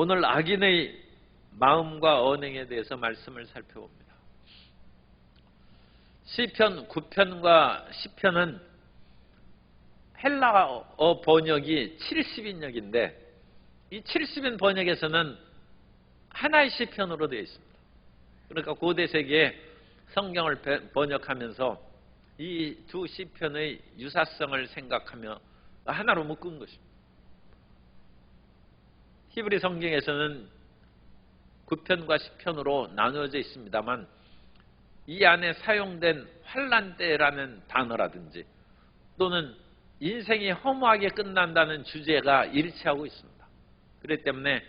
오늘 악인의 마음과 언행에 대해서 말씀을 살펴봅니다. 시편 9편과 10편은 헬라어 번역이 70인역인데 이 70인 번역에서는 하나의 시편으로 되어 있습니다. 그러니까 고대 세계에 성경을 번역하면서 이 두 시편의 유사성을 생각하며 하나로 묶은 것입니다. 히브리 성경에서는 9편과 10편으로 나누어져 있습니다만 이 안에 사용된 환난 때라는 단어라든지 또는 인생이 허무하게 끝난다는 주제가 일치하고 있습니다. 그렇기 때문에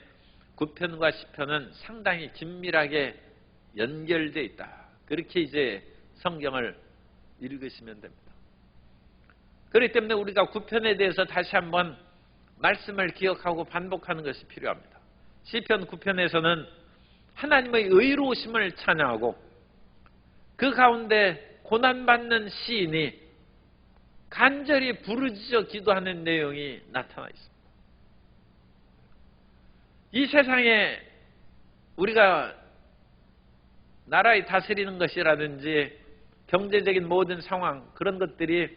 9편과 10편은 상당히 긴밀하게 연결되어 있다. 그렇게 이제 성경을 읽으시면 됩니다. 그렇기 때문에 우리가 9편에 대해서 다시 한번 말씀을 기억하고 반복하는 것이 필요합니다. 시편 9편에서는 하나님의 의로우심을 찬양하고 그 가운데 고난받는 시인이 간절히 부르짖어 기도하는 내용이 나타나 있습니다. 이 세상에 우리가 나라에 다스리는 것이라든지 경제적인 모든 상황 그런 것들이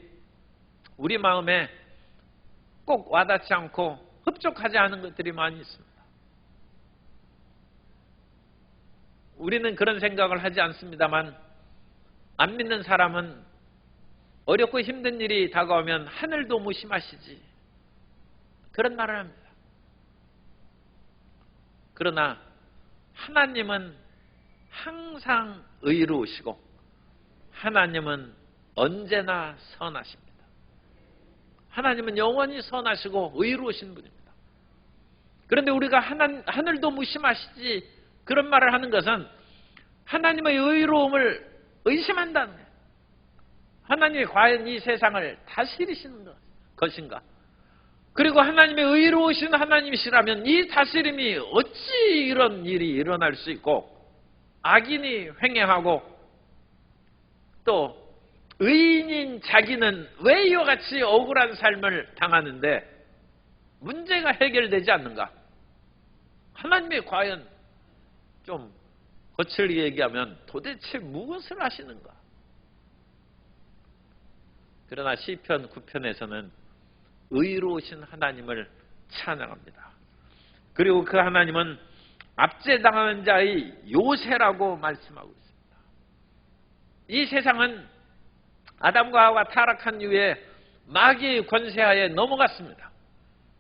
우리 마음에 꼭 와닿지 않고 흡족하지 않은 것들이 많이 있습니다. 우리는 그런 생각을 하지 않습니다만 안 믿는 사람은 어렵고 힘든 일이 다가오면 하늘도 무심하시지 그런 말을 합니다. 그러나 하나님은 항상 의로우시고 하나님은 언제나 선하십니다. 하나님은 영원히 선하시고 의로우신 분입니다. 그런데 우리가 하늘도 무심하시지 그런 말을 하는 것은 하나님의 의로움을 의심한다는 거예요. 하나님이 과연 이 세상을 다스리시는 것인가? 그리고 하나님의 의로우신 하나님이시라면 이 다스림이 어찌 이런 일이 일어날 수 있고 악인이 횡행하고 또 의인인 자기는 왜 이와 같이 억울한 삶을 당하는데 문제가 해결되지 않는가? 하나님이 과연 좀 거칠게 얘기하면 도대체 무엇을 하시는가? 그러나 시편 9편에서는 의로우신 하나님을 찬양합니다. 그리고 그 하나님은 압제당하는 자의 요새라고 말씀하고 있습니다. 이 세상은 아담과 하와가 타락한 이후에 마귀의 권세하에 넘어갔습니다.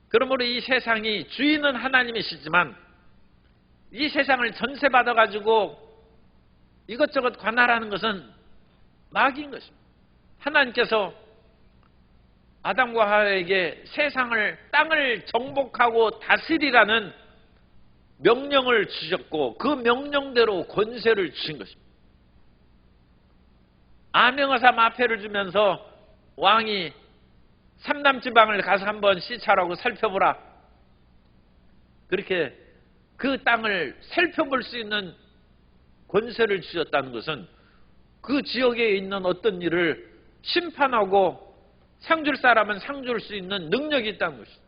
그러므로 이 세상이 주인은 하나님이시지만 이 세상을 전세받아가지고 이것저것 관할하는 것은 마귀인 것입니다. 하나님께서 아담과 하와에게 세상을 땅을 정복하고 다스리라는 명령을 주셨고 그 명령대로 권세를 주신 것입니다. 아명하사 마패를 주면서 왕이 삼남지방을 가서 한번 시찰하고 살펴보라. 그렇게 그 땅을 살펴볼 수 있는 권세를 주셨다는 것은 그 지역에 있는 어떤 일을 심판하고 상줄 사람은 상줄 수 있는 능력이 있다는 것입니다.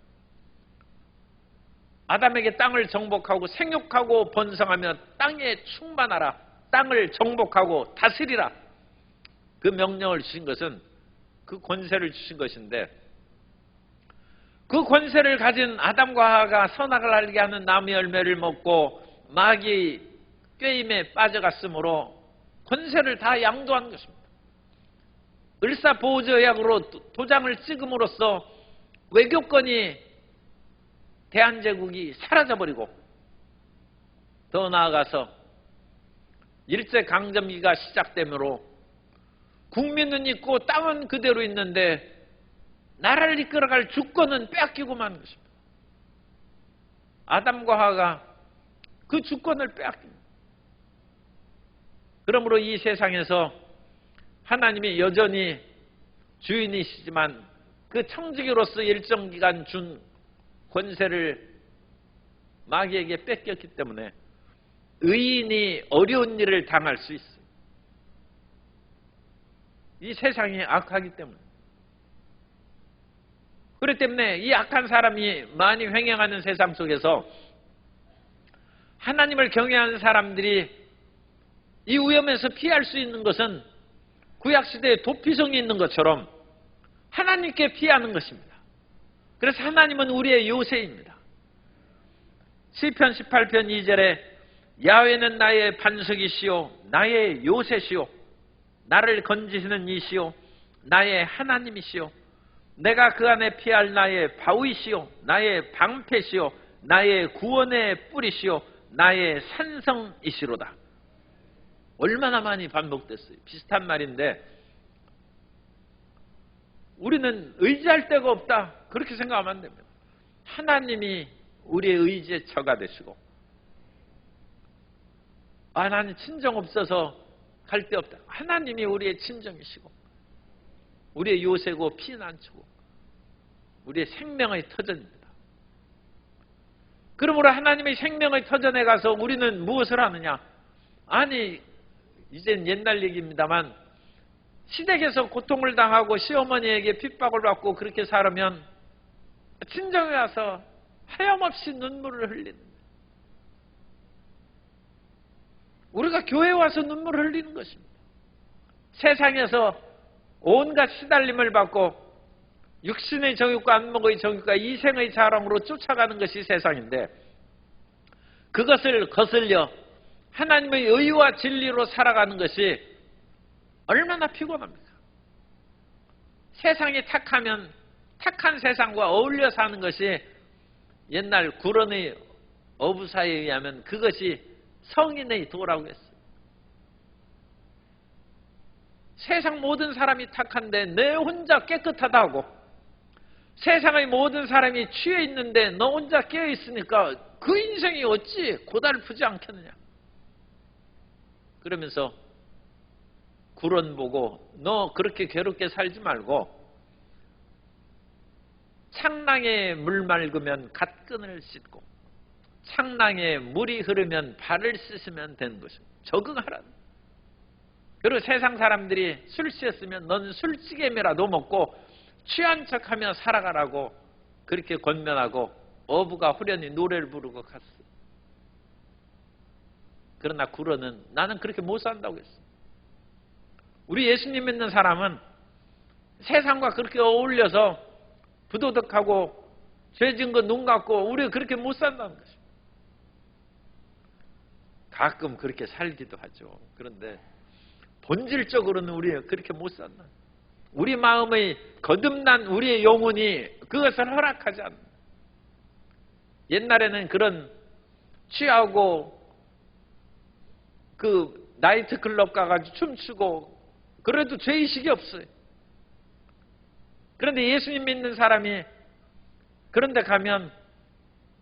아담에게 땅을 정복하고 생육하고 번성하며 땅에 충만하라. 땅을 정복하고 다스리라. 그 명령을 주신 것은 그 권세를 주신 것인데 그 권세를 가진 아담과 하와가 선악을 알게 하는 나무 열매를 먹고 마귀의 꾀임에 빠져갔으므로 권세를 다 양도한 것입니다. 을사보호제약으로 도장을 찍음으로써 외교권이 대한제국이 사라져버리고 더 나아가서 일제강점기가 시작되므로 국민은 있고 땅은 그대로 있는데 나라를 이끌어갈 주권은 빼앗기고 만 것입니다. 아담과 하와가 그 주권을 빼앗깁니다. 그러므로 이 세상에서 하나님이 여전히 주인이시지만 그 청지기로서 일정 기간 준 권세를 마귀에게 뺏겼기 때문에 의인이 어려운 일을 당할 수 있어요. 이 세상이 악하기 때문에. 그렇기 때문에 이 악한 사람이 많이 횡행하는 세상 속에서 하나님을 경외하는 사람들이 이 위험에서 피할 수 있는 것은 구약시대에 도피성이 있는 것처럼 하나님께 피하는 것입니다. 그래서 하나님은 우리의 요새입니다. 시편 18편 2절에 야훼는 나의 반석이시요 나의 요새시요 나를 건지시는 이시요 나의 하나님이시요 내가 그 안에 피할 나의 바위시요 나의 방패시요 나의 구원의 뿌리시요 나의 산성이시로다. 얼마나 많이 반복됐어요. 비슷한 말인데 우리는 의지할 데가 없다 그렇게 생각하면 안 됩니다. 하나님이 우리의 의지의 처가 되시고 나는 친정 없어서 갈 데 없다. 하나님이 우리의 친정이시고 우리의 요새고 피난처고 우리의 생명의 터전입니다. 그러므로 하나님의 생명의 터전에 가서 우리는 무엇을 하느냐? 아니 이젠 옛날 얘기입니다만 시댁에서 고통을 당하고 시어머니에게 핍박을 받고 그렇게 살면 친정에 와서 하염없이 눈물을 흘리는 우리가 교회에 와서 눈물을 흘리는 것입니다. 세상에서 온갖 시달림을 받고 육신의 정욕과 안목의 정욕과 이생의 자랑으로 쫓아가는 것이 세상인데 그것을 거슬려 하나님의 의와 진리로 살아가는 것이 얼마나 피곤합니까? 세상이 탁하면 탁한 세상과 어울려 사는 것이 옛날 구런의 어부사에 의하면 그것이 성인의 도라고 했어요. 세상 모든 사람이 탁한데 내 혼자 깨끗하다고 세상의 모든 사람이 취해 있는데 너 혼자 깨어 있으니까 그 인생이 어찌 고달프지 않겠느냐. 그러면서 구런 보고 너 그렇게 괴롭게 살지 말고 창랑에 물 맑으면 갓끈을 씻고 창랑에 물이 흐르면 발을 씻으면 되는 것입니다. 적응하라는. 그리고 세상 사람들이 술 취했으면 넌 술찌개미라도 먹고 취한 척하며 살아가라고 그렇게 권면하고 어부가 후련히 노래를 부르고 갔어요. 그러나 구런은 나는 그렇게 못 산다고 했어요. 우리 예수님 믿는 사람은 세상과 그렇게 어울려서 부도덕하고 죄진 거 눈 감고 우리가 그렇게 못 산다는 것입니다. 가끔 그렇게 살기도 하죠. 그런데 본질적으로는 우리가 그렇게 못 산다. 우리 마음의 거듭난 우리의 영혼이 그것을 허락하지 않는다. 옛날에는 그런 취하고 그 나이트클럽 가가지고 춤추고 그래도 죄의식이 없어요. 그런데 예수님 믿는 사람이 그런 데 가면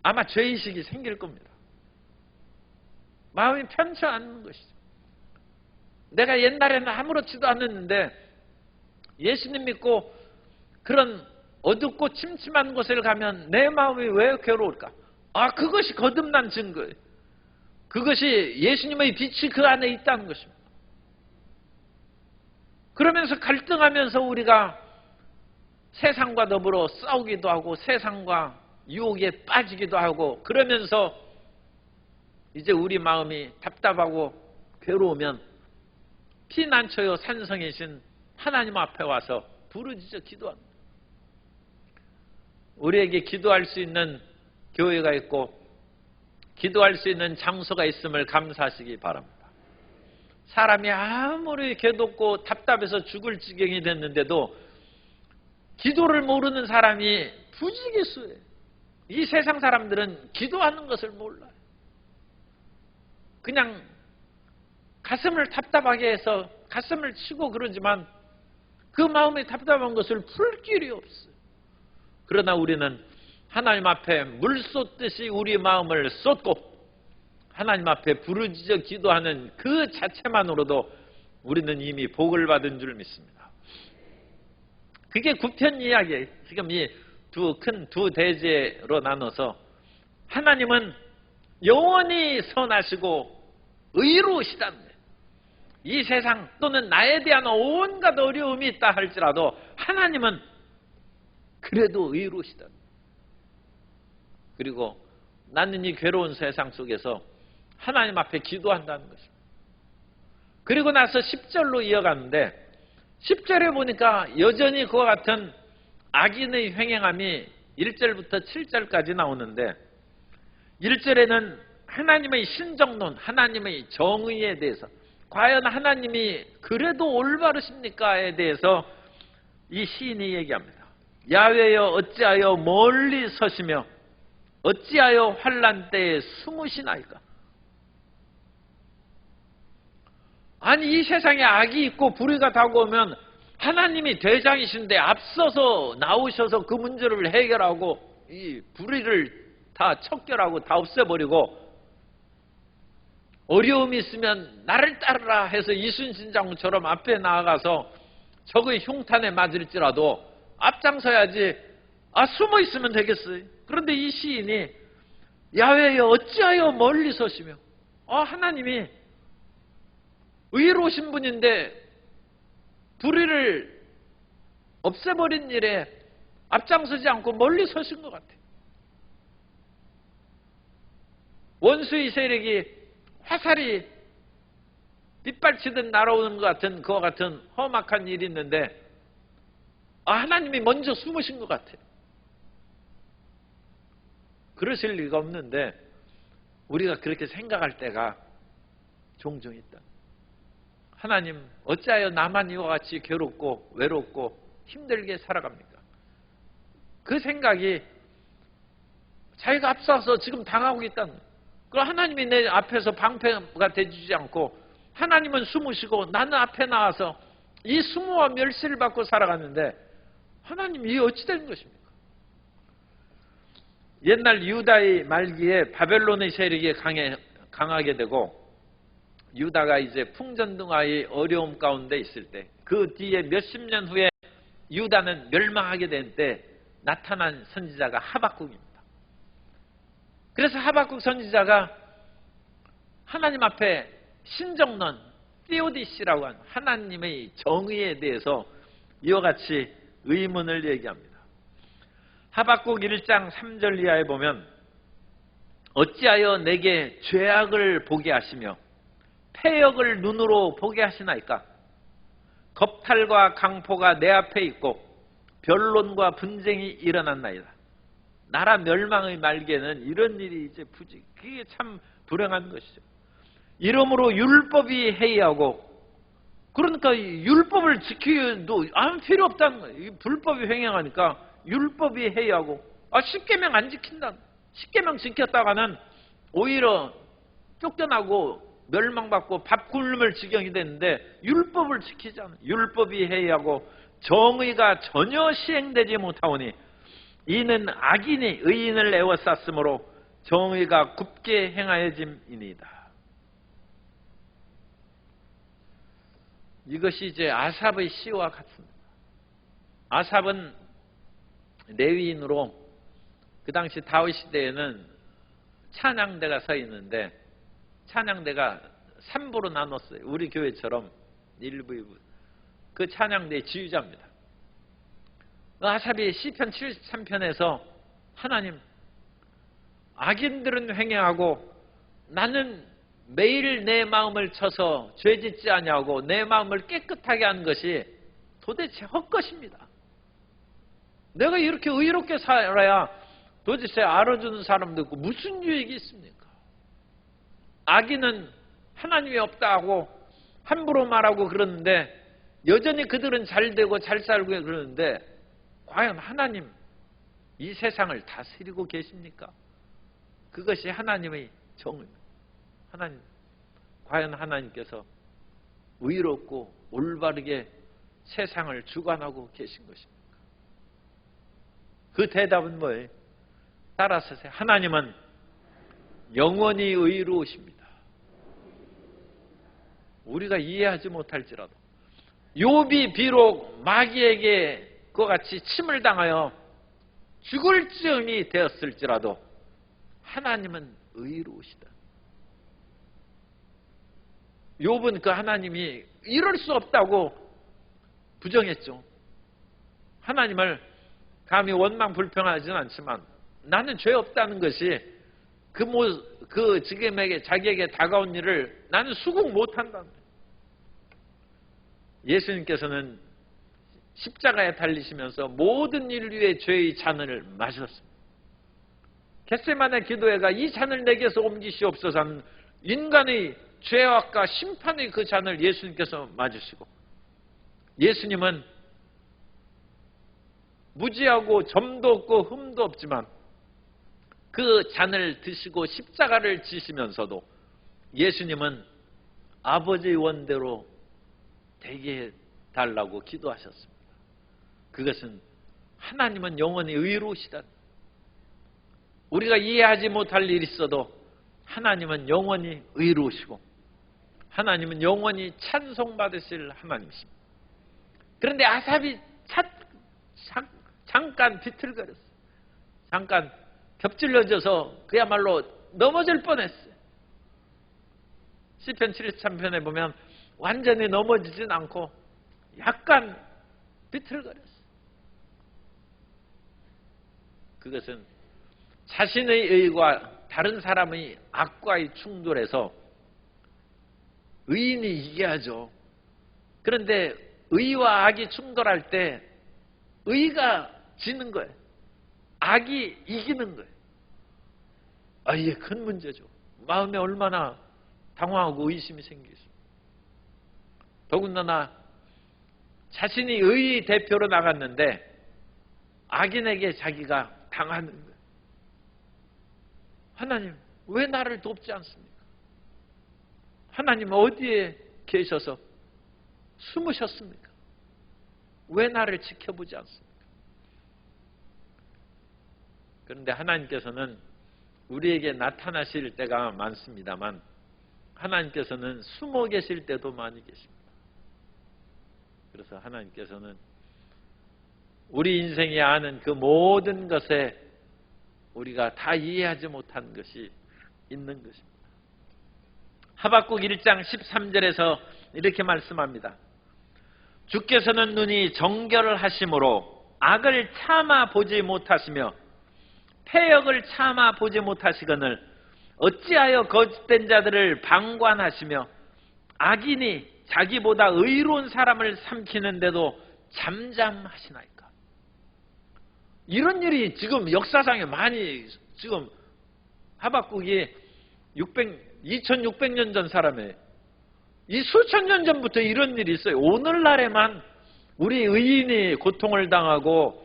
아마 죄의식이 생길 겁니다. 마음이 편치 않는 것이죠. 내가 옛날에는 아무렇지도 않았는데 예수님 믿고 그런 어둡고 침침한 곳을 가면 내 마음이 왜 괴로울까? 그것이 거듭난 증거예요. 그것이 예수님의 빛이 그 안에 있다는 것입니다. 그러면서 갈등하면서 우리가 세상과 더불어 싸우기도 하고 세상과 유혹에 빠지기도 하고 그러면서 이제 우리 마음이 답답하고 괴로우면 피난처요 산성이신 하나님 앞에 와서 부르짖어 기도합니다. 우리에게 기도할 수 있는 교회가 있고 기도할 수 있는 장소가 있음을 감사하시기 바랍니다. 사람이 아무리 괴롭고 답답해서 죽을 지경이 됐는데도 기도를 모르는 사람이 부지기수예요. 이 세상 사람들은 기도하는 것을 몰라요. 그냥 가슴을 답답하게 해서 가슴을 치고 그러지만 그 마음에 답답한 것을 풀 길이 없어요. 그러나 우리는 하나님 앞에 물 쏟듯이 우리 마음을 쏟고 하나님 앞에 부르짖어 기도하는 그 자체만으로도 우리는 이미 복을 받은 줄 믿습니다. 그게 구편 이야기예요. 지금 이 두 대제로 나눠서 하나님은 영원히 선하시고 의로우시다는 거예요. 이 세상 또는 나에 대한 온갖 어려움이 있다 할지라도 하나님은 그래도 의로우시다는 거예요. 그리고 나는 이 괴로운 세상 속에서 하나님 앞에 기도한다는 것입니다. 그리고 나서 10절로 이어가는데 10절에 보니까 여전히 그와 같은 악인의 횡행함이 1절부터 7절까지 나오는데 1절에는 하나님의 신정론, 하나님의 정의에 대해서 과연 하나님이 그래도 올바르십니까에 대해서 이 시인이 얘기합니다. 야훼여 어찌하여 멀리 서시며 어찌하여 환난 때에 숨으시나이까. 아니 이 세상에 악이 있고 불의가 다가오면 하나님이 대장이신데 앞서서 나오셔서 그 문제를 해결하고 이 불의를 다 척결하고 다 없애버리고 어려움이 있으면 나를 따르라 해서 이순신장처럼 앞에 나아가서 적의 흉탄에 맞을지라도 앞장서야지 숨어 있으면 되겠어요. 그런데 이 시인이 야훼여 어찌하여 멀리 서시며 하나님이 의로우신 분인데 불의를 없애버린 일에 앞장서지 않고 멀리 서신 것 같아요. 원수의 세력이 화살이 빗발치듯 날아오는 것 같은 그와 같은 험악한 일이 있는데 하나님이 먼저 숨으신 것 같아요. 그러실 리가 없는데 우리가 그렇게 생각할 때가 종종 있다. 하나님 어찌하여 나만 이와 같이 괴롭고 외롭고 힘들게 살아갑니까? 그 생각이 자기가 앞서서 지금 당하고 있다는 거예요. 그럼 하나님이 내 앞에서 방패가 되주지 않고 하나님은 숨으시고 나는 앞에 나와서 이 수모와 멸시를 받고 살아가는데 하나님 이게 어찌 되는 것입니까? 옛날 유다의 말기에 바벨론의 세력이 강하게 되고 유다가 이제 풍전등화의 어려움 가운데 있을 때 그 뒤에 몇십 년 후에 유다는 멸망하게 된 때 나타난 선지자가 하박국입니다. 그래서 하박국 선지자가 하나님 앞에 신정론, 띠오디시라고 하는 하나님의 정의에 대해서 이와 같이 의문을 얘기합니다. 하박국 1장 3절 이하에 보면 어찌하여 내게 죄악을 보게 하시며 패역을 눈으로 보게 하시나이까? 겁탈과 강포가 내 앞에 있고 변론과 분쟁이 일어났나이다. 나라 멸망의 말기에는 이런 일이 이제 그게 참 불행한 것이죠. 이러므로 율법이 해이하고 그러니까 율법을 지키기도 아무 필요 없다는 거예요. 불법이 횡행하니까 율법이 해이하고 십계명 안 지킨다. 십계명 지켰다가는 오히려 쫓겨나고 멸망받고 밥 굶을 지경이 됐는데 율법을 지키지 않아요. 율법이 해이하고 정의가 전혀 시행되지 못하오니 이는 악인이 의인을 에워쌌으므로 정의가 굽게 행하여짐이니이다. 이것이 이제 아삽의 시와 같습니다. 아삽은 레위인으로 그 당시 다윗 시대에는 찬양대가 서 있는데 찬양대가 3부로 나눴어요. 우리 교회처럼 1부, 2부. 그 찬양대의 지휘자입니다. 아삽이 시편 73편에서 하나님 악인들은 횡행하고 나는 매일 내 마음을 쳐서 죄짓지 아니하고 내 마음을 깨끗하게 하는 것이 도대체 헛것입니다. 내가 이렇게 의롭게 살아야 도대체 알아주는 사람도 있고 무슨 유익이 있습니까? 악인은 하나님이 없다 하고 함부로 말하고 그러는데 여전히 그들은 잘 되고 잘 살고 그러는데 과연 하나님 이 세상을 다스리고 계십니까? 그것이 하나님의 정의입니다. 하나님, 과연 하나님께서 의롭고 올바르게 세상을 주관하고 계신 것입니까? 그 대답은 뭐예요? 따라서 하나님은 영원히 의로우십니다. 우리가 이해하지 못할지라도 욥이 비록 마귀에게 그와 같이 침을 당하여 죽을 지경이 되었을지라도 하나님은 의로우시다. 욥은 그 하나님이 이럴 수 없다고 부정했죠. 하나님을 감히 원망 불평하지는 않지만 나는 죄 없다는 것이 지금에게 자기에게 다가온 일을 나는 수긍 못한다. 예수님께서는 십자가에 달리시면서 모든 인류의 죄의 잔을 마셨습니다. 겟세마네 기도회가 이 잔을 내게서 옮기시옵소서 하는 인간의 죄악과 심판의 그 잔을 예수님께서 맞으시고, 예수님은 무지하고 점도 없고 흠도 없지만 그 잔을 드시고 십자가를 지시면서도 예수님은 아버지의 원대로 되게 해달라고 기도하셨습니다. 그것은 하나님은 영원히 의로우시다. 우리가 이해하지 못할 일이 있어도 하나님은 영원히 의로우시고 하나님은 영원히 찬송받으실 하나님이십니다. 그런데 아삽이 잠깐 비틀거렸어요. 잠깐 겹질러져서 그야말로 넘어질 뻔했어요. 시편 73편에 보면 완전히 넘어지진 않고 약간 비틀거렸어요. 그것은 자신의 의와 다른 사람의 악과의 충돌에서 의인이 이겨야죠. 그런데 의와 악이 충돌할 때 의가 지는 거예요. 악이 이기는 거예요. 이게 큰 문제죠. 마음에 얼마나 당황하고 의심이 생기죠. 더군다나 자신이 의의 대표로 나갔는데 악인에게 자기가 당하는 거예요. 하나님, 왜 나를 돕지 않습니까? 하나님 어디에 계셔서 숨으셨습니까? 왜 나를 지켜보지 않습니까? 그런데 하나님께서는 우리에게 나타나실 때가 많습니다만 하나님께서는 숨어 계실 때도 많이 계십니다. 그래서 하나님께서는 우리 인생이 아는 그 모든 것에 우리가 다 이해하지 못한 것이 있는 것입니다. 하박국 1장 13절에서 이렇게 말씀합니다. 주께서는 눈이 정결하심으로 악을 참아 보지 못하시며 패역을 참아 보지 못하시거늘 어찌하여 거짓된 자들을 방관하시며 악인이 자기보다 의로운 사람을 삼키는데도 잠잠하시나이까. 이런 일이 지금 역사상에 많이 지금 하박국이 2600년 전 사람이에요. 이 수천 년 전부터 이런 일이 있어요. 오늘날에만 우리 의인이 고통을 당하고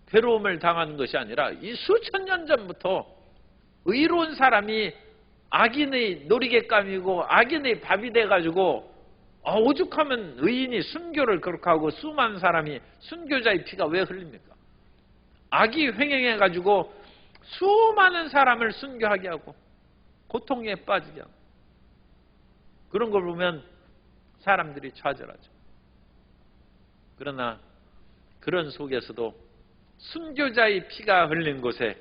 괴로움을 당하는 것이 아니라 이 수천 년 전부터 의로운 사람이 악인의 놀이개감이고 악인의 밥이 돼가지고 오죽하면 의인이 순교를 그렇게 하고 수많은 사람이 순교자의 피가 왜 흘립니까? 악이 횡행해가지고 수많은 사람을 순교하게 하고 고통에 빠지게 하고 그런 걸 보면 사람들이 좌절하죠. 그러나 그런 속에서도 순교자의 피가 흘린 곳에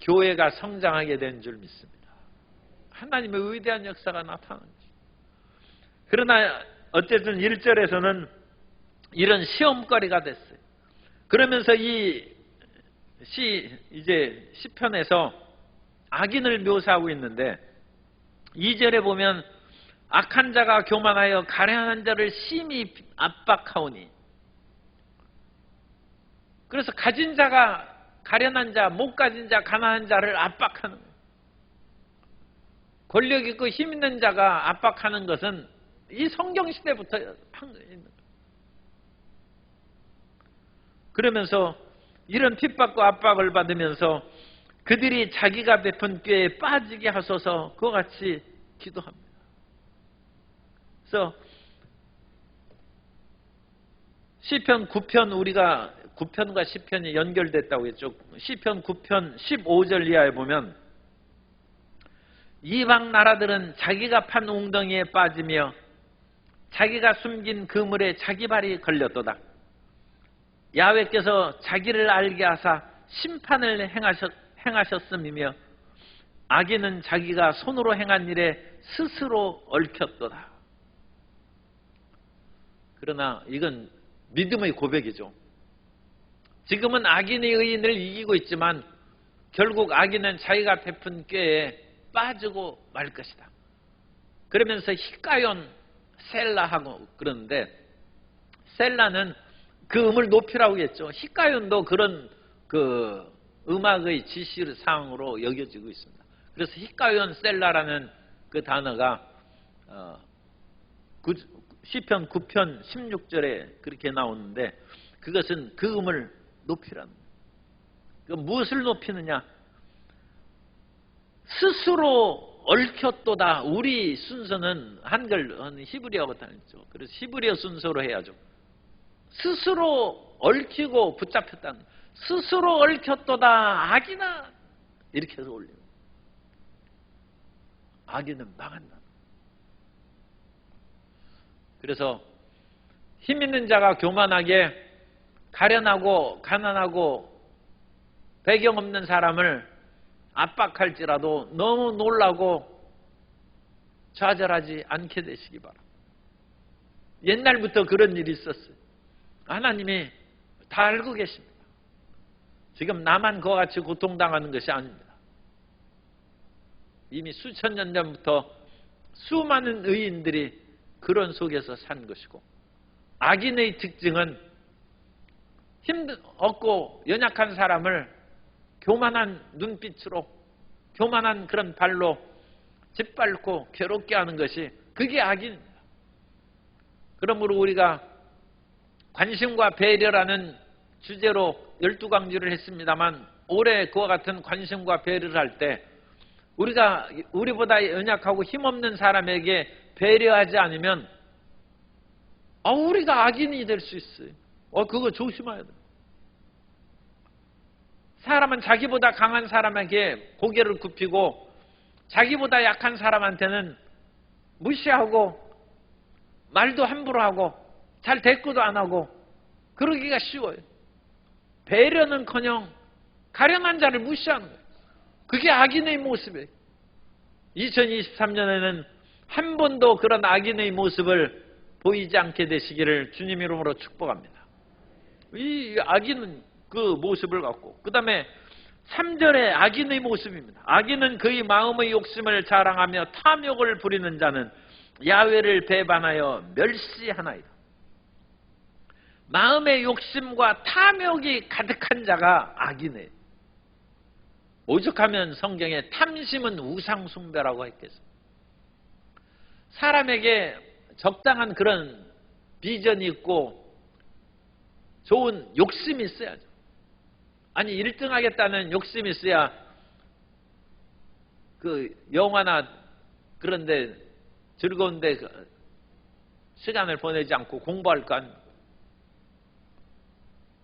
교회가 성장하게 된 줄 믿습니다. 하나님의 위대한 역사가 나타난 거죠. 그러나 어쨌든 1절에서는 이런 시험거리가 됐어요. 그러면서 이제 시편에서 악인을 묘사하고 있는데 2절에 보면 악한 자가 교만하여 가련한 자를 심히 압박하오니, 그래서 가진 자가 가련한 자, 못 가진 자, 가난한 자를 압박하는 거예요. 권력 있고 힘 있는 자가 압박하는 것은 이 성경시대부터 한 거예요. 그러면서 이런 핍박과 압박을 받으면서 그들이 자기가 베푼 꾀에 빠지게 하소서 그와 같이 기도합니다. 그래서 시편 9편, 우리가 9편과 10편이 연결됐다고 했죠. 시편 9편 15절 이하에 보면 이방 나라들은 자기가 판 웅덩이에 빠지며 자기가 숨긴 그물에 자기 발이 걸렸도다. 야훼께서 자기를 알게 하사 심판을 행하셨음이며 악인은 자기가 손으로 행한 일에 스스로 얽혔도다. 그러나 이건 믿음의 고백이죠. 지금은 악인이 의인을 이기고 있지만 결국 악인은 자기가 베푼 꾀에 빠지고 말 것이다. 그러면서 히카연 셀라하고 그러는데, 셀라는 그 음을 높이라고 했죠. 히카연도 그런 그 음악의 지시사항으로 여겨지고 있습니다. 그래서 히카연 셀라라는 그 단어가 시편 9편 16절에 그렇게 나오는데, 그것은 그 음을 높이라는 거예요. 무엇을 높이느냐? 스스로 얽혔도다. 우리 순서는 한글 히브리어부터 했죠. 그래서 히브리어 순서로 해야죠. 스스로 얽히고 붙잡혔다는, 스스로 얽혔도다 악이나, 이렇게 해서 올려요. 악인은 망한다. 그래서 힘 있는 자가 교만하게 가련하고 가난하고 배경 없는 사람을 압박할지라도 너무 놀라고 좌절하지 않게 되시기 바랍니다. 옛날부터 그런 일이 있었어요. 하나님이 다 알고 계십니다. 지금 나만 그와 같이 고통당하는 것이 아닙니다. 이미 수천 년 전부터 수많은 의인들이 그런 속에서 산 것이고, 악인의 특징은 힘 없고 연약한 사람을 교만한 눈빛으로, 교만한 그런 발로 짓밟고 괴롭게 하는 것이, 그게 악인입니다. 그러므로 우리가 관심과 배려라는 주제로 12강주를 했습니다만, 올해 그와 같은 관심과 배려를 할 때 우리가 우리보다 연약하고 힘없는 사람에게 배려하지 않으면 우리가 악인이 될 수 있어요. 그거 조심해야 돼요. 사람은 자기보다 강한 사람에게 고개를 굽히고 자기보다 약한 사람한테는 무시하고 말도 함부로 하고 잘 대꾸도 안 하고 그러기가 쉬워요. 배려는커녕 가련한 자를 무시하는 거예요. 그게 악인의 모습이에요. 2023년에는 한 번도 그런 악인의 모습을 보이지 않게 되시기를 주님 이름으로 축복합니다. 이 악인은 그 모습을 갖고, 그 다음에 3절의 악인의 모습입니다. 악인은 그의 마음의 욕심을 자랑하며 탐욕을 부리는 자는 야훼를 배반하여 멸시하나이다. 마음의 욕심과 탐욕이 가득한 자가 악이네. 오죽하면 성경에 탐심은 우상숭배라고 했겠습니다. 사람에게 적당한 그런 비전이 있고 좋은 욕심이 있어야죠. 아니 1등 하겠다는 욕심이 있어야 그 영화나 그런데 즐거운데 시간을 보내지 않고 공부할 거 아닙니까?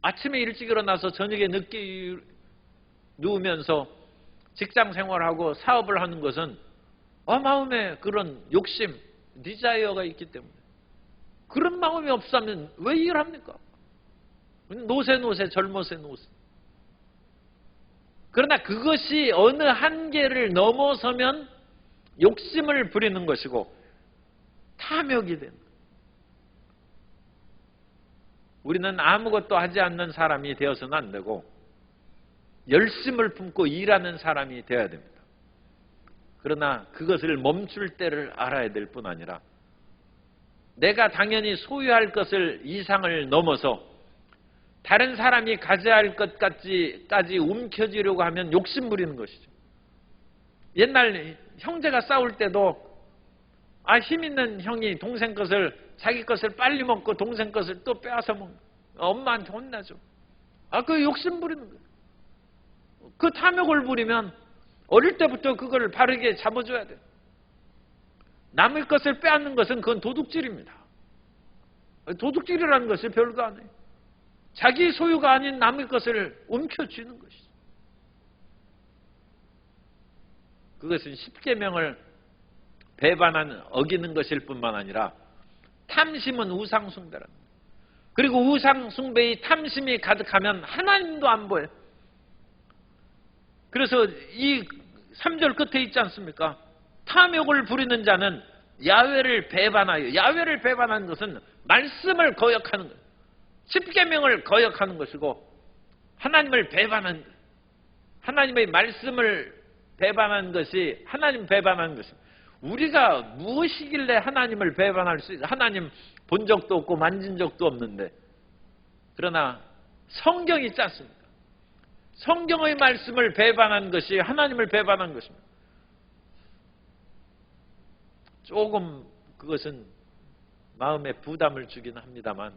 아침에 일찍 일어나서 저녁에 늦게 누우면서 직장 생활하고 사업을 하는 것은 마음에 그런 욕심, 디자이어가 있기 때문에. 그런 마음이 없으면 왜 일합니까? 노세 젊어세 노세. 그러나 그것이 어느 한계를 넘어서면 욕심을 부리는 것이고 탐욕이 된다. 우리는 아무것도 하지 않는 사람이 되어서는 안 되고 열심을 품고 일하는 사람이 되어야 됩니다. 그러나 그것을 멈출 때를 알아야 될 뿐 아니라 내가 당연히 소유할 것을 이상을 넘어서 다른 사람이 가져야 할 것까지 움켜쥐려고 하면 욕심 부리는 것이죠. 옛날 형제가 싸울 때도 힘 있는 형이 동생 것을, 자기 것을 빨리 먹고 동생 것을 또 빼앗아 먹는, 엄마한테 혼나죠. 그 욕심 부리는 거예요. 그 탐욕을 부리면 어릴 때부터 그걸 바르게 잡아줘야 돼요. 남의 것을 빼앗는 것은 그건 도둑질입니다. 도둑질이라는 것이 별거 아니에요. 자기 소유가 아닌 남의 것을 움켜쥐는 것이죠. 그것은 십계명을 배반하는, 어기는 것일 뿐만 아니라 탐심은 우상숭배라는 거예요. 그리고 우상숭배의 탐심이 가득하면 하나님도 안 보여요. 그래서 이 3절 끝에 있지 않습니까? 탐욕을 부리는 자는 야훼를 배반하여, 야훼를 배반하는 것은 말씀을 거역하는 거예요. 십계명을 거역하는 것이고 하나님을 배반하는 거예요. 하나님의 말씀을 배반한 것이 하나님 배반한 것입니다. 우리가 무엇이길래 하나님을 배반할 수 있어요? 하나님 본 적도 없고 만진 적도 없는데. 그러나 성경이 있지 않습니까? 성경의 말씀을 배반한 것이 하나님을 배반한 것입니다. 조금 그것은 마음에 부담을 주긴 합니다만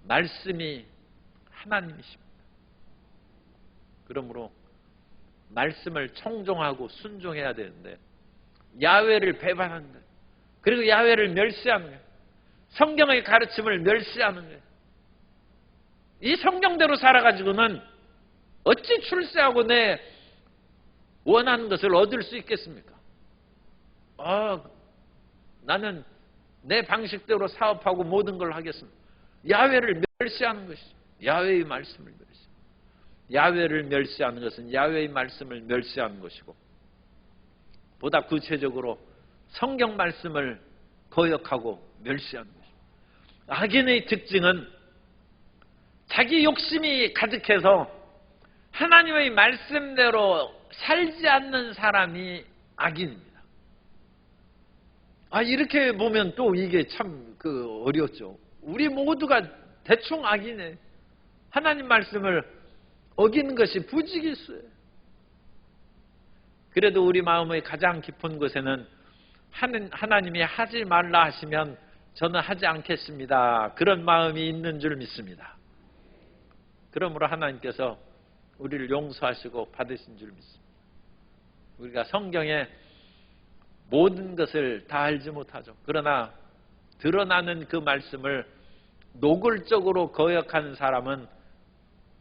말씀이 하나님이십니다. 그러므로 말씀을 청종하고 순종해야 되는데 야훼를 배반한 거예요. 그리고 야훼를 멸시하는 거예요. 성경의 가르침을 멸시하는 거예요. 이 성경대로 살아가지고는 어찌 출세하고 내 원하는 것을 얻을 수 있겠습니까? 나는 내 방식대로 사업하고 모든 걸 하겠습니다. 야훼를 멸시하는 것이죠. 야훼의 말씀을 멸시하는 것이죠. 야훼를 멸시하는 것은 야훼의 말씀을 멸시하는 것이고 보다 구체적으로 성경 말씀을 거역하고 멸시하는 것입니다. 악인의 특징은 자기 욕심이 가득해서 하나님의 말씀대로 살지 않는 사람이 악인입니다. 이렇게 보면 또 이게 참 어렵죠. 우리 모두가 대충 악이네. 하나님 말씀을 어기는 것이 부지기수예요. 그래도 우리 마음의 가장 깊은 곳에는 하나님이 하지 말라 하시면 저는 하지 않겠습니다. 그런 마음이 있는 줄 믿습니다. 그러므로 하나님께서 우리를 용서하시고 받으신 줄 믿습니다. 우리가 성경에 모든 것을 다 알지 못하죠. 그러나 드러나는 그 말씀을 노골적으로 거역하는 사람은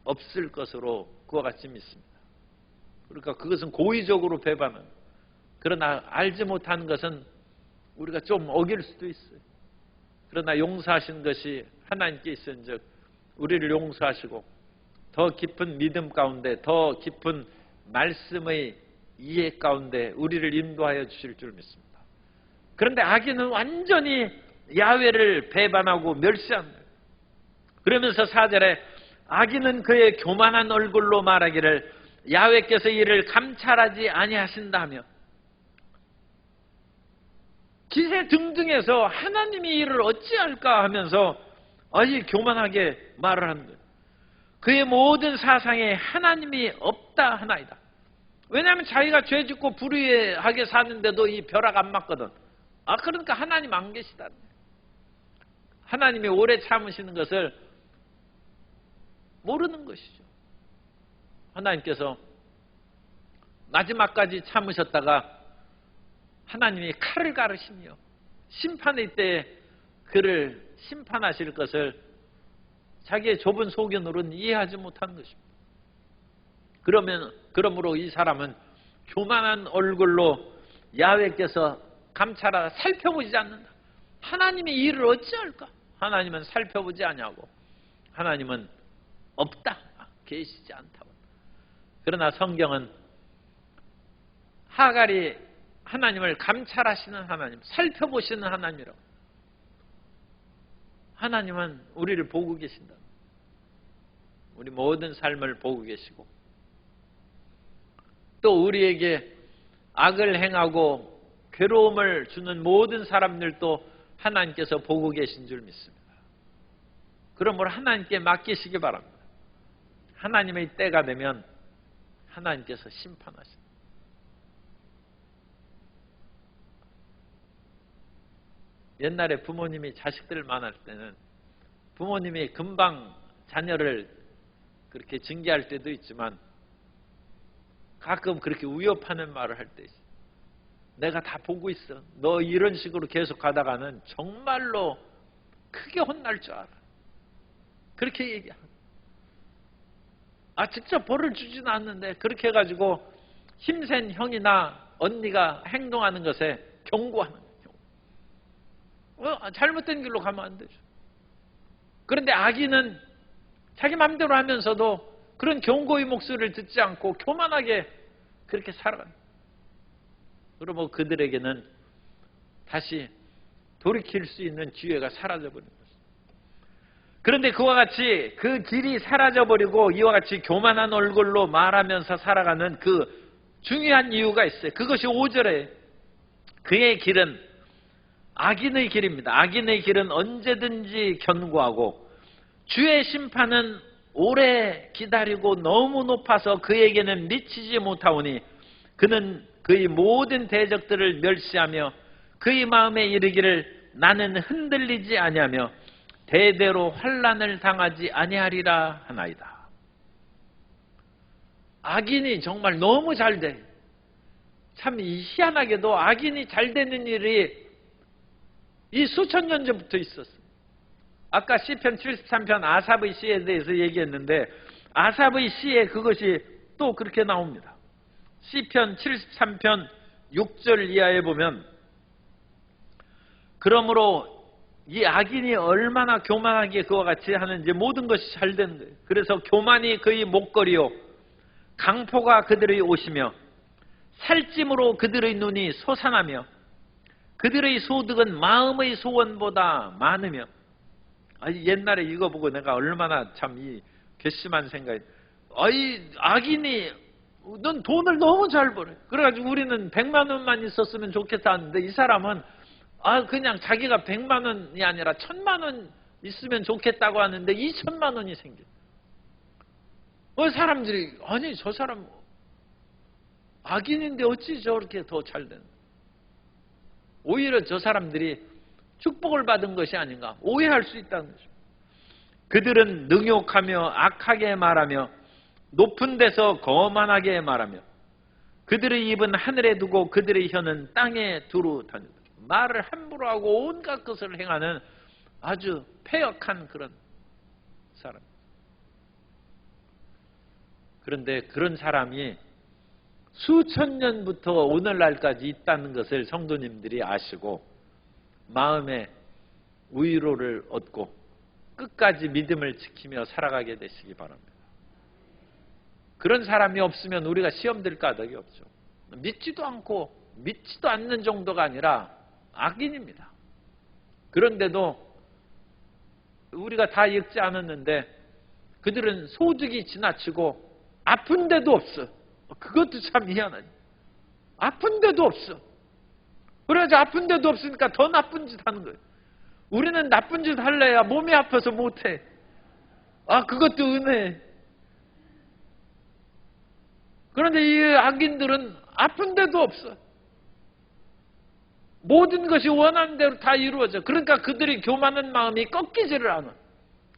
없을 것으로 그와 같이 믿습니다. 그러니까 그것은 고의적으로 배반은. 그러나 알지 못하는 것은 우리가 좀 어길 수도 있어요. 그러나 용서하신 것이 하나님께 있은즉 우리를 용서하시고 더 깊은 믿음 가운데 더 깊은 말씀의 이해 가운데 우리를 인도하여 주실 줄 믿습니다. 그런데 악인은 완전히 야훼를 배반하고 멸시합니다. 그러면서 4절에 악인은 그의 교만한 얼굴로 말하기를 야훼께서 이를 감찰하지 아니하신다며 기세등등해서 하나님이 이를 어찌할까 하면서 아주 교만하게 말을 하는 거예요. 그의 모든 사상에 하나님이 없다 하나이다. 왜냐하면 자기가 죄짓고 불의하게 사는데도 이 벼락 안 맞거든. 그러니까 하나님 안 계시다. 하나님이 오래 참으시는 것을 모르는 것이죠. 하나님께서 마지막까지 참으셨다가 하나님이 칼을 가르시며 심판의 때에 그를 심판하실 것을 자기의 좁은 소견으로는 이해하지 못한 것입니다. 그러므로 이 사람은 교만한 얼굴로 야훼께서 감찰하라 살펴보지 않는다. 하나님이 일을 어찌할까? 하나님은 살펴보지 아니하고 하나님은 없다. 계시지 않다고. 그러나 성경은 하갈이 하나님을 감찰하시는 하나님, 살펴보시는 하나님이라고. 하나님은 우리를 보고 계신다. 우리 모든 삶을 보고 계시고 또 우리에게 악을 행하고 괴로움을 주는 모든 사람들도 하나님께서 보고 계신 줄 믿습니다. 그러므로 하나님께 맡기시기 바랍니다. 하나님의 때가 되면 하나님께서 심판하신다. 옛날에 부모님이 자식들을 만날 때는 부모님이 금방 자녀를 그렇게 징계할 때도 있지만 가끔 그렇게 위협하는 말을 할 때 있어요. 내가 다 보고 있어. 너 이런 식으로 계속 가다가는 정말로 크게 혼날 줄 알아. 그렇게 얘기합니다. 직접 벌을 주지는 않는데 그렇게 해가지고 힘센 형이나 언니가 행동하는 것에 경고하는 거예요. 잘못된 길로 가면 안 되죠. 그런데 악인은 자기 마음대로 하면서도 그런 경고의 목소리를 듣지 않고 교만하게 그렇게 살아가요. 그러면 그들에게는 다시 돌이킬 수 있는 기회가 사라져버린 것입니다. 그런데 그와 같이 그 길이 사라져버리고 이와 같이 교만한 얼굴로 말하면서 살아가는 그 중요한 이유가 있어요. 그것이 5절에 그의 길은 악인의 길입니다. 악인의 길은 언제든지 견고하고 주의 심판은 오래 기다리고 너무 높아서 그에게는 미치지 못하오니 그는 그의 모든 대적들을 멸시하며 그의 마음에 이르기를 나는 흔들리지 아니하며 대대로 환난을 당하지 아니하리라 하나이다. 악인이 정말 너무 잘 돼. 참 희한하게도 악인이 잘 되는 일이 이 수천 년 전부터 있었어. 아까 시편 73편 아삽의 시에 대해서 얘기했는데 아삽의 시에 그것이 또 그렇게 나옵니다. 시편 73편 6절 이하에 보면 그러므로 이 악인이 얼마나 교만하게 그와 같이 하는지 모든 것이 잘 되는 거예요. 그래서 교만이 그의 목걸이요 강포가 그들의 옷이며 살찜으로 그들의 눈이 솟아나며 그들의 소득은 마음의 소원보다 많으며 옛날에 이거 보고 내가 얼마나 참 이 괘씸한 생각이 악인이 넌 돈을 너무 잘 벌어. 그래가지고 우리는 100만 원만 있었으면 좋겠다 하는데 이 사람은 그냥 자기가 100만 원이 아니라 1000만 원 있으면 좋겠다고 하는데 2000만 원이 생겨. 사람들이 아니 저 사람 악인인데 어찌 저렇게 더 잘 되는? 오히려 저 사람들이 축복을 받은 것이 아닌가 오해할 수 있다는 거죠. 그들은 능욕하며 악하게 말하며 높은 데서 거만하게 말하며 그들의 입은 하늘에 두고 그들의 혀는 땅에 두루 다닌다. 말을 함부로 하고 온갖 것을 행하는 아주 패역한 그런 사람. 그런데 그런 사람이 수천 년부터 오늘날까지 있다는 것을 성도님들이 아시고 마음에 위로를 얻고 끝까지 믿음을 지키며 살아가게 되시기 바랍니다. 그런 사람이 없으면 우리가 시험 들 까닭이 없죠. 믿지도 않고 믿지도 않는 정도가 아니라 악인입니다. 그런데도 우리가 다 읽지 않았는데 그들은 소득이 지나치고 아픈 데도 없어. 그것도 참 희한하지. 아픈 데도 없어. 그래가지고 아픈 데도 없으니까 더 나쁜 짓 하는 거예요. 우리는 나쁜 짓 할래야 몸이 아파서 못해. 그것도 은혜. 그런데 이 악인들은 아픈 데도 없어. 모든 것이 원하는 대로 다 이루어져. 그러니까 그들이 교만한 마음이 꺾이지를 않아.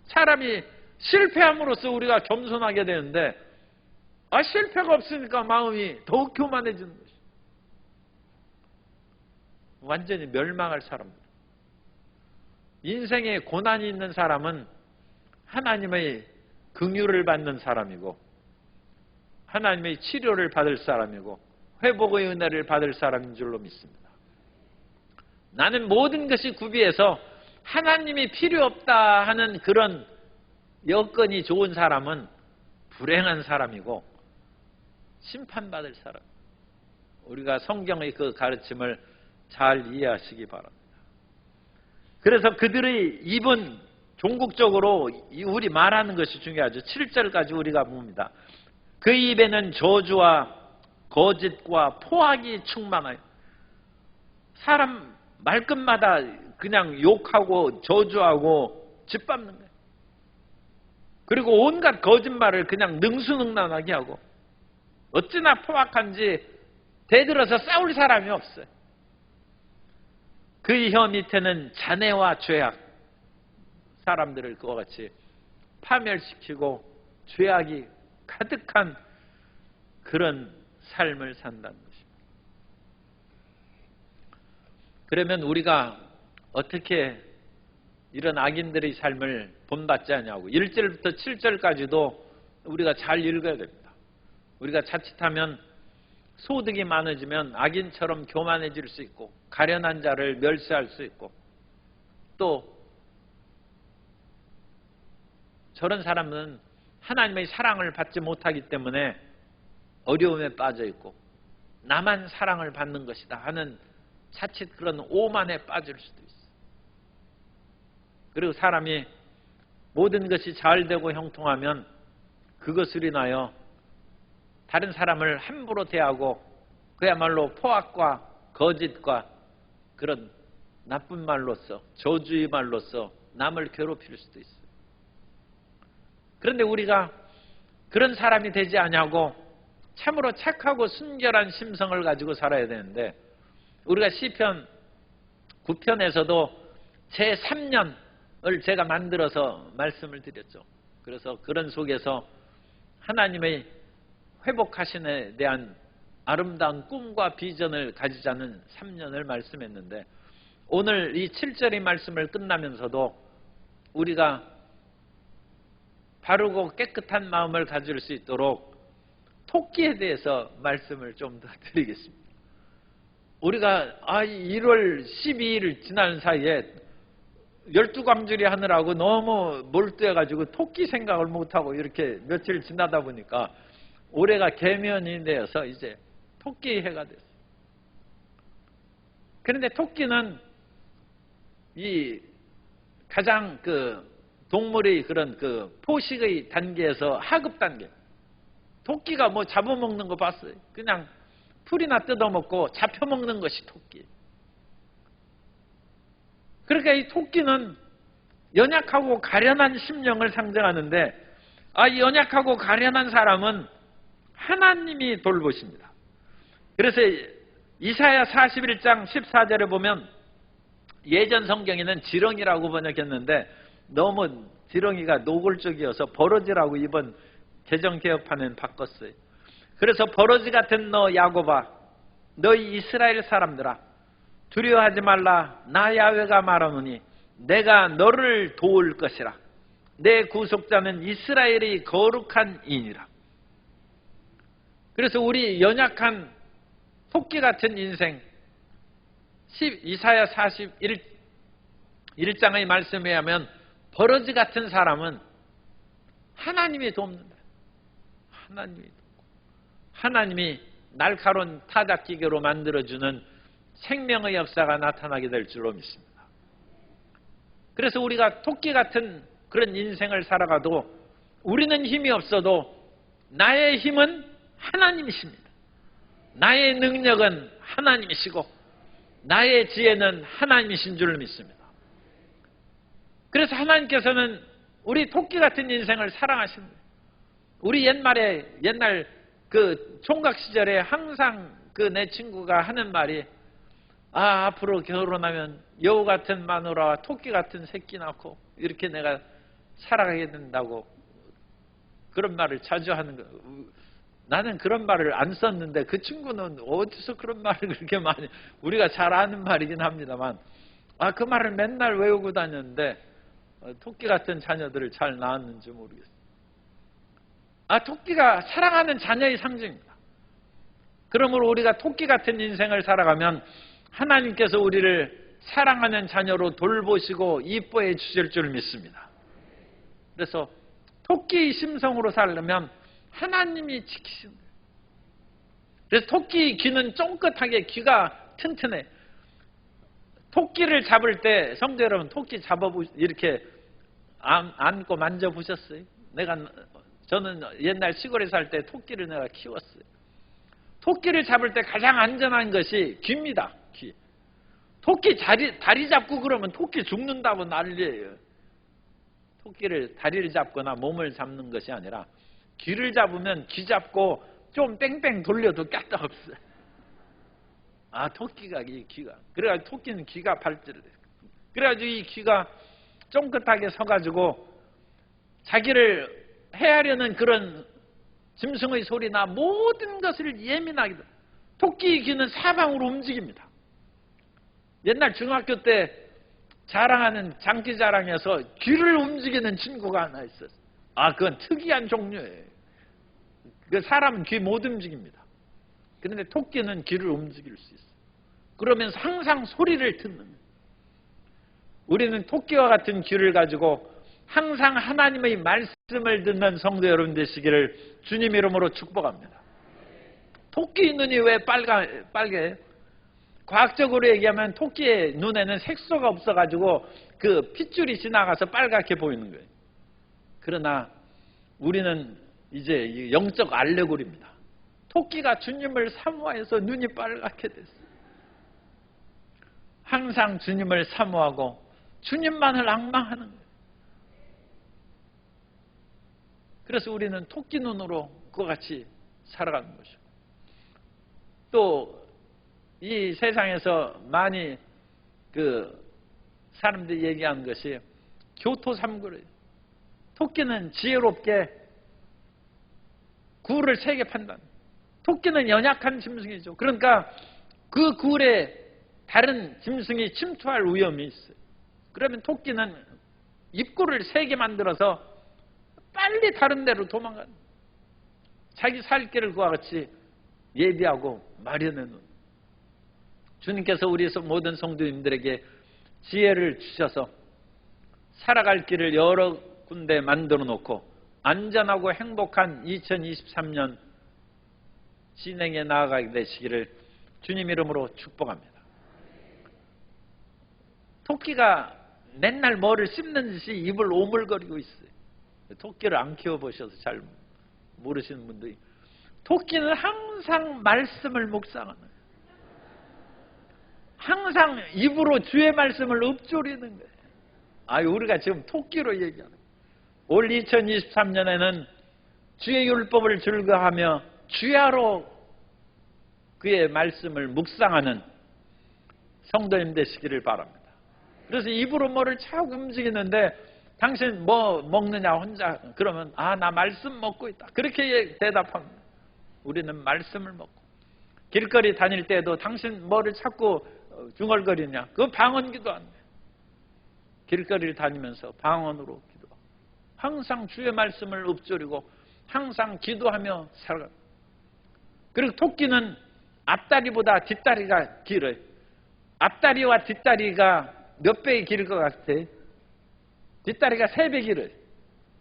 사람이 실패함으로써 우리가 겸손하게 되는데 실패가 없으니까 마음이 더욱 교만해지는 것이. 완전히 멸망할 사람들. 인생에 고난이 있는 사람은 하나님의 긍휼을 받는 사람이고 하나님의 치료를 받을 사람이고 회복의 은혜를 받을 사람인 줄로 믿습니다. 나는 모든 것이 구비해서 하나님이 필요 없다 하는 그런 여건이 좋은 사람은 불행한 사람이고 심판받을 사람. 우리가 성경의 그 가르침을 잘 이해하시기 바랍니다. 그래서 그들의 입은 종국적으로 우리 말하는 것이 중요하죠. 7절까지 우리가 봅니다. 그 입에는 저주와 거짓과 포악이 충만하여 사람 말끝마다 그냥 욕하고 저주하고 짓밟는 거예요. 그리고 온갖 거짓말을 그냥 능수능란하게 하고 어찌나 포악한지 대들어서 싸울 사람이 없어요. 그 혀 밑에는 잔해와 죄악, 사람들을 그와 같이 파멸시키고 죄악이 가득한 그런 삶을 산다는 것입니다. 그러면 우리가 어떻게 이런 악인들의 삶을 본받지 않냐고 1절부터 7절까지도 우리가 잘 읽어야 됩니다. 우리가 자칫하면 소득이 많아지면 악인처럼 교만해질 수 있고 가련한 자를 멸시할 수 있고 또 저런 사람은 하나님의 사랑을 받지 못하기 때문에 어려움에 빠져 있고 나만 사랑을 받는 것이다 하는 자칫 그런 오만에 빠질 수도 있어요. 그리고 사람이 모든 것이 잘 되고 형통하면 그것을 인하여 다른 사람을 함부로 대하고 그야말로 포악과 거짓과 그런 나쁜 말로써 저주의 말로써 남을 괴롭힐 수도 있어요. 그런데 우리가 그런 사람이 되지 아니하고 참으로 착하고 순결한 심성을 가지고 살아야 되는데, 우리가 시편 9편에서도 제3년을 제가 만들어서 말씀을 드렸죠. 그래서 그런 속에서 하나님의 회복하심에 대한 아름다운 꿈과 비전을 가지자는 3년을 말씀했는데, 오늘 이 7절의 말씀을 끝나면서도 우리가 바르고 깨끗한 마음을 가질 수 있도록 토끼에 대해서 말씀을 좀 더 드리겠습니다. 우리가 1월 12일 지난 사이에 12광주리 하느라고 너무 몰두해가지고 토끼 생각을 못하고 이렇게 며칠 지나다 보니까 올해가 개면이 되어서 이제 토끼 해가 됐어요. 그런데 토끼는 이 가장 동물의 그런 포식의 단계에서 하급 단계. 토끼가 뭐 잡아먹는 거 봤어요? 그냥 풀이나 뜯어먹고 잡혀먹는 것이 토끼. 그러니까 이 토끼는 연약하고 가련한 심령을 상징하는데, 이 연약하고 가련한 사람은 하나님이 돌보십니다. 그래서 이사야 41장 14절에 보면 예전 성경에는 지렁이라고 번역했는데 너무 지렁이가 노골적이어서 버러지라고 이번 개정개혁판은 바꿨어요. 그래서 버러지 같은 너 야곱아, 너희 이스라엘 사람들아, 두려워하지 말라. 나 야훼가 말하노니 내가 너를 도울 것이라. 내 구속자는 이스라엘의 거룩한 이니라. 그래서 우리 연약한 토끼 같은 인생, 이사야 41장의 말씀에 의하면 버러지 같은 사람은 하나님이 돕는다. 하나님이 날카로운 타작기계로 만들어주는 생명의 역사가 나타나게 될 줄로 믿습니다. 그래서 우리가 토끼 같은 그런 인생을 살아가도 우리는 힘이 없어도 나의 힘은 하나님이십니다. 나의 능력은 하나님이시고 나의 지혜는 하나님이신 줄 믿습니다. 그래서 하나님께서는 우리 토끼 같은 인생을 사랑하십니다. 우리 옛날 총각 시절에 항상 내 친구가 하는 말이, 앞으로 결혼하면 여우 같은 마누라와 토끼 같은 새끼 낳고 이렇게 내가 살아가게 된다고 그런 말을 자주 하는 거예요. 나는 그런 말을 안 썼는데 그 친구는 어디서 그런 말을 그렇게 많이, 우리가 잘 아는 말이긴 합니다만, 그 말을 맨날 외우고 다녔는데 토끼 같은 자녀들을 잘 낳았는지 모르겠어요. 토끼가 사랑하는 자녀의 상징입니다. 그러므로 우리가 토끼 같은 인생을 살아가면 하나님께서 우리를 사랑하는 자녀로 돌보시고 이뻐해 주실 줄 믿습니다. 그래서 토끼의 심성으로 살려면 하나님이 지키시는 거예요. 그래서 토끼 귀는 쫑긋하게, 귀가 튼튼해. 토끼를 잡을 때 성도 여러분, 토끼 이렇게 안고 만져보셨어요? 저는 옛날 시골에 살 때 토끼를 내가 키웠어요. 토끼를 잡을 때 가장 안전한 것이 귀입니다. 귀. 토끼 다리 잡고 그러면 토끼 죽는다고 난리예요. 토끼를 다리를 잡거나 몸을 잡는 것이 아니라 귀를 잡으면 귀 잡고 좀 뺑뺑 돌려도 까딱없어요. 토끼가 이 귀가. 그래가지고 토끼는 귀가 발질을 해요. 그래가지고 이 귀가 쫑긋하게 서가지고 자기를 해하려는 그런 짐승의 소리나 모든 것을 예민하게, 토끼의 귀는 사방으로 움직입니다. 옛날 중학교 때 자랑하는 장기 자랑에서 귀를 움직이는 친구가 하나 있었어요. 그건 특이한 종류예요. 사람은 귀 못 움직입니다. 그런데 토끼는 귀를 움직일 수 있어요. 그러면서 항상 소리를 듣는 거예요. 우리는 토끼와 같은 귀를 가지고 항상 하나님의 말씀을 듣는 성도 여러분 되시기를 주님 이름으로 축복합니다. 토끼 눈이 왜 빨개요? 과학적으로 얘기하면 토끼의 눈에는 색소가 없어가지고 그 핏줄이 지나가서 빨갛게 보이는 거예요. 그러나 우리는 이제 이 영적 알레고리입니다. 토끼가 주님을 사모해서 눈이 빨갛게 됐어요. 항상 주님을 사모하고 주님만을 앙망하는 거예요. 그래서 우리는 토끼 눈으로 그와 같이 살아가는 것이고, 또 이 세상에서 많이 사람들이 얘기하는 것이 교토삼구래요. 토끼는 지혜롭게 굴을 세게 판단. 토끼는 연약한 짐승이죠. 그러니까 그 굴에 다른 짐승이 침투할 위험이 있어요. 그러면 토끼는 입구를 세게 만들어서 빨리 다른 데로 도망가는, 자기 살 길을 그와 같이 예비하고 마련해 놓는. 주님께서 우리 모든 성도님들에게 지혜를 주셔서 살아갈 길을 여러 군데 만들어 놓고 안전하고 행복한 2023년 진행해 나아가게 되시기를 주님 이름으로 축복합니다. 토끼가 맨날 뭐를 씹는 듯이 입을 오물거리고 있어요. 토끼를 안 키워보셔서 잘 모르시는 분들이, 토끼는 항상 말씀을 묵상하는 거예요. 항상 입으로 주의 말씀을 읊조리는 거예요. 우리가 지금 토끼로 얘기하는 거예요. 올 2023년에는 주의 율법을 즐거워하며 주야로 그의 말씀을 묵상하는 성도님 되시기를 바랍니다. 그래서 입으로 뭐를 자꾸 움직이는데 당신 뭐 먹느냐 혼자 그러면 나 말씀 먹고 있다 그렇게 대답합니다. 우리는 말씀을 먹고, 길거리 다닐 때도 당신 뭐를 자꾸 중얼거리냐, 그거 방언기도 안 돼. 길거리를 다니면서 방언으로 기도하고 항상 주의 말씀을 읊조리고 항상 기도하며 살아가. 그리고 토끼는 앞다리보다 뒷다리가 길어요. 앞다리와 뒷다리가 몇 배의 길일 것 같아? 뒷다리가 3배 길어요.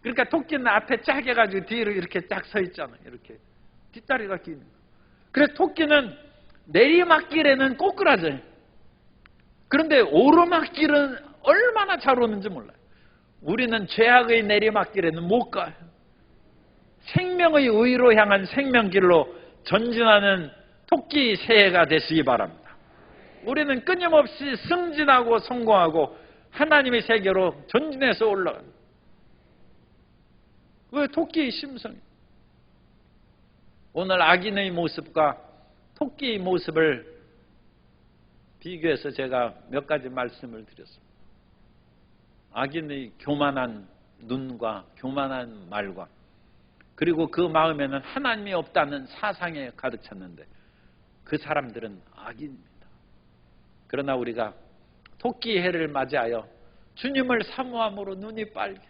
그러니까 토끼는 앞에 쫙 해가지고 뒤로 이렇게 쫙 서 있잖아요. 이렇게 뒷다리가 긴 거예요. 그래서 토끼는 내리막길에는 꼬꾸라져요. 그런데 오르막길은 얼마나 잘 오는지 몰라요. 우리는 죄악의 내리막길에는 못 가요. 생명의 의로 향한 생명길로 전진하는 토끼 새해가 되시기 바랍니다. 우리는 끊임없이 승진하고 성공하고 하나님의 세계로 전진해서 올라가는, 왜 토끼의 심성이에요. 오늘 악인의 모습과 토끼의 모습을 비교해서 제가 몇 가지 말씀을 드렸습니다. 악인의 교만한 눈과 교만한 말과, 그리고 그 마음에는 하나님이 없다는 사상에 가득 찼는데 그 사람들은 악인입니다. 그러나 우리가 토끼 해를 맞이하여 주님을 사모함으로 눈이 빨개,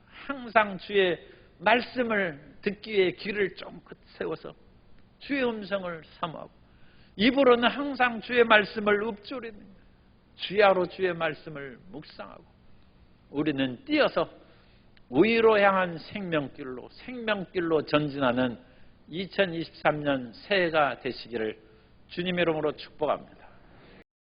항상 주의 말씀을 듣기 위해 귀를 쫑긋 세워서 주의 음성을 사모하고, 입으로는 항상 주의 말씀을 읊조리는 거예요. 주야로 주의 말씀을 묵상하고, 우리는 뛰어서 의로 향한 생명길로 전진하는 2023년 새해가 되시기를 주님 이름으로 축복합니다.